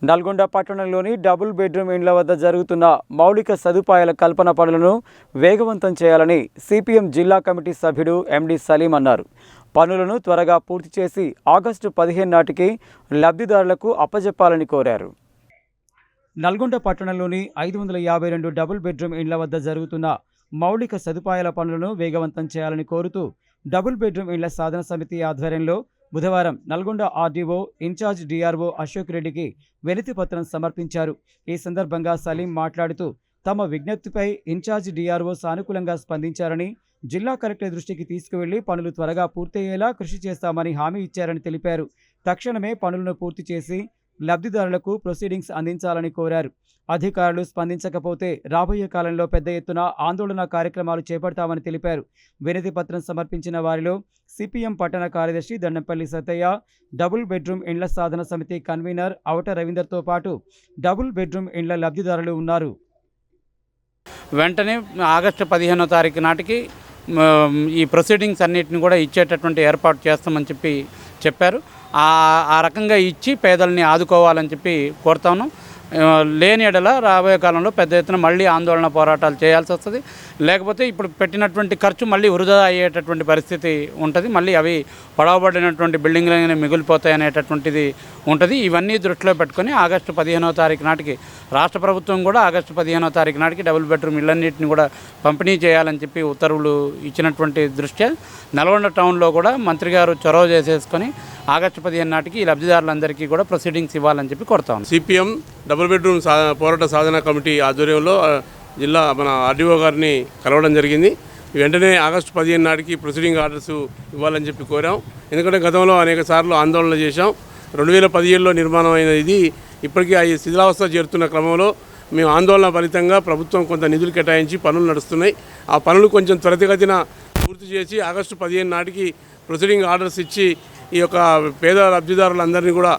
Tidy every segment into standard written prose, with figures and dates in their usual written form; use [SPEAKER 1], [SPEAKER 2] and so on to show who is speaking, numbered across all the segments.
[SPEAKER 1] నల్గొండ పట్టణంలోని double bedroom ఇండ్ల వద్ద జరుగుతున్న మౌలిక సదుపాయాల కల్పన పనులను వేగవంతం చేయాలని సిపిఎం జిల్లా కమిటీ సభ్యుడు ఎండి సలీం అన్నారు. పనులను త్వరగా పూర్తి చేసి ఆగస్టు 15 నాటికి లబ్ధిదారులకు అప్పజెప్పాలని కోరారు. నల్గొండ పట్టణంలోని 552 డబుల్ బెడ్రూమ్ ఇండ్ల వద్ద జరుగుతున్న మౌలిక సదుపాయాల పనులను వేగవంతం చేయాలని కోరుతూ డబుల్ బెడ్రూమ్ ఇండ్ల సాధన సమితి ఆధ్వర్యంలో బుధవారం Nalgonda RDO incharge DRO Ashok రెడ్డికి వినతి పత్రం సమర్పించారు. ఈ సందర్భంగా సలీం మాట్లాడుతూ తమ విజ్ఞప్తిపై ఇన్ఛార్జ్ డిఆర్ఓ సానుకూలంగా స్పందించారని, జిల్లా కలెక్టర్ దృష్టికి తీసుకువెళ్లి పనులు త్వరగా పూర్తయ్యేలా కృషి చేస్తామని హామీ ఇచ్చారని తెలిపారు. తక్షణమే పనులను పూర్తి చేసి లబ్ధిదారులకు ప్రొసీడింగ్స్ అందించాలని కోరారు. అధికారులు స్పందించకపోతే రాబోయే కాలంలో పెద్ద ఎత్తున ఆందోళన కార్యక్రమాలు చేపడతామని తెలిపారు. వినతి పత్రం సమర్పించిన వారిలో సిపిఎం పట్టణ కార్యదర్శి దండంపల్లి సత్తయ్య, డబుల్ బెడ్రూమ్ ఇండ్ల సాధన సమితి కన్వీనర్ అవట రవీందర్తో పాటు డబుల్ బెడ్రూమ్ ఇండ్ల లబ్ధిదారులు ఉన్నారు.
[SPEAKER 2] వెంటనే ఆగస్టు 15వ తారీఖు నాటికి ఈ ప్రొసీడింగ్స్ అన్నిటిని కూడా ఇచ్చేటటువంటి ఏర్పాటు చేస్తామని చెప్పారు. ఆ రకంగా ఇచ్చి పేదల్ని ఆదుకోవాలని కోరుతాను. లేని ఎడల రాబోయే కాలంలో పెద్ద ఎత్తున మళ్ళీ ఆందోళన పోరాటాలు చేయాల్సి వస్తుంది. లేకపోతే ఇప్పుడు పెట్టినటువంటి ఖర్చు మళ్ళీ వృధా అయ్యేటటువంటి పరిస్థితి ఉంటుంది. మళ్ళీ అవి పొడవబడినటువంటి బిల్డింగ్లనే మిగిలిపోతాయి అనేటటువంటిది ఉంటుంది. ఇవన్నీ దృష్టిలో పెట్టుకొని ఆగస్టు 15వ తారీఖు నాటికి రాష్ట్ర ప్రభుత్వం కూడా ఆగస్టు 15వ తారీఖు నాటికి డబుల్ బెడ్రూమ్ ఇళ్ళన్నింటిని కూడా పంపిణీ చేయాలని ఉత్తర్వులు ఇచ్చినటువంటి దృష్ట్యా నల్గొండ టౌన్లో కూడా మంత్రి గారు చొరవ చేసేసుకొని ఆగస్టు 15 నాటికి ఈ లబ్ధిదారులందరికీ కూడా ప్రొసీడింగ్స్ ఇవ్వాలని కోరుతాం.
[SPEAKER 3] సిపిఎం డబుల్ బెడ్రూమ్ పోరాట సాధన కమిటీ ఆధ్వర్యంలో జిల్లా మన ఆర్డీఓ గారిని కలవడం జరిగింది. వెంటనే ఆగస్టు 15 నాటికి ప్రొసీడింగ్ ఆర్డర్స్ ఇవ్వాలని కోరాం. ఎందుకంటే గతంలో అనేక సార్లు ఆందోళన చేశాం. 2017లో నిర్మాణం అయిన ఇది ఇప్పటికీ ఆ శిథిలావస్థ చేరుతున్న క్రమంలో మేము ఆందోళన ఫలితంగా ప్రభుత్వం కొంత నిధులు కేటాయించి పనులు నడుస్తున్నాయి. ఆ పనులు కొంచెం త్వరితగతిన పూర్తి చేసి ఆగస్టు 15 నాటికి ప్రొసీడింగ్ ఆర్డర్స్ ఇచ్చి ఈ యొక్క పేద లబ్ధిదారులందరినీ కూడా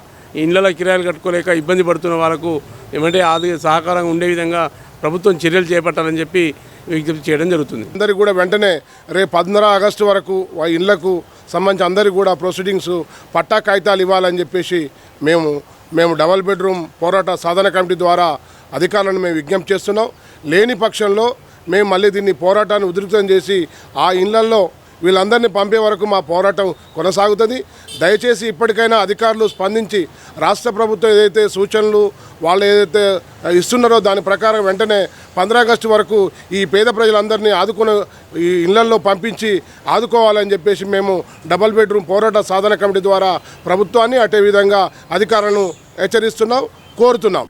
[SPEAKER 3] ఇళ్లలో కిరాయిలు కట్టుకోలేక ఇబ్బంది పడుతున్న వాళ్ళకు ఏమంటే సహకారంగా ఉండే విధంగా ప్రభుత్వం చర్యలు చేపట్టాలని విజ్ఞప్తి చేయడం జరుగుతుంది.
[SPEAKER 4] అందరికీ కూడా వెంటనే రేపు 15 ఆగస్టు వరకు ఇళ్లకు సంబంధించి అందరికీ కూడా ప్రొసీడింగ్స్ పట్టా కాగితాలు ఇవ్వాలని మేము డబల్ బెడ్రూమ్ పోరాట సాధన కమిటీ ద్వారా అధికారులను మేము విజ్ఞప్తి చేస్తున్నాం. లేని పక్షంలో మేము మళ్ళీ దీన్ని పోరాటాన్ని ఉధృతం చేసి ఆ ఇళ్లల్లో వీళ్ళందరినీ పంపే వరకు మా పోరాటం కొనసాగుతుంది. దయచేసి ఇప్పటికైనా అధికారులు స్పందించి రాష్ట్ర ప్రభుత్వం ఏదైతే సూచనలు వాళ్ళు ఏదైతే ఇస్తున్నారో దాని ప్రకారం వెంటనే 15 ఆగస్టు వరకు ఈ పేద ప్రజలందరినీ ఆదుకునే ఈ ఇళ్లల్లో పంపించి ఆదుకోవాలని మేము డబల్ బెడ్రూమ్ పోరాట సాధన కమిటీ ద్వారా ప్రభుత్వాన్ని అదే విధంగా అధికారులను హెచ్చరిస్తున్నాం, కోరుతున్నాం.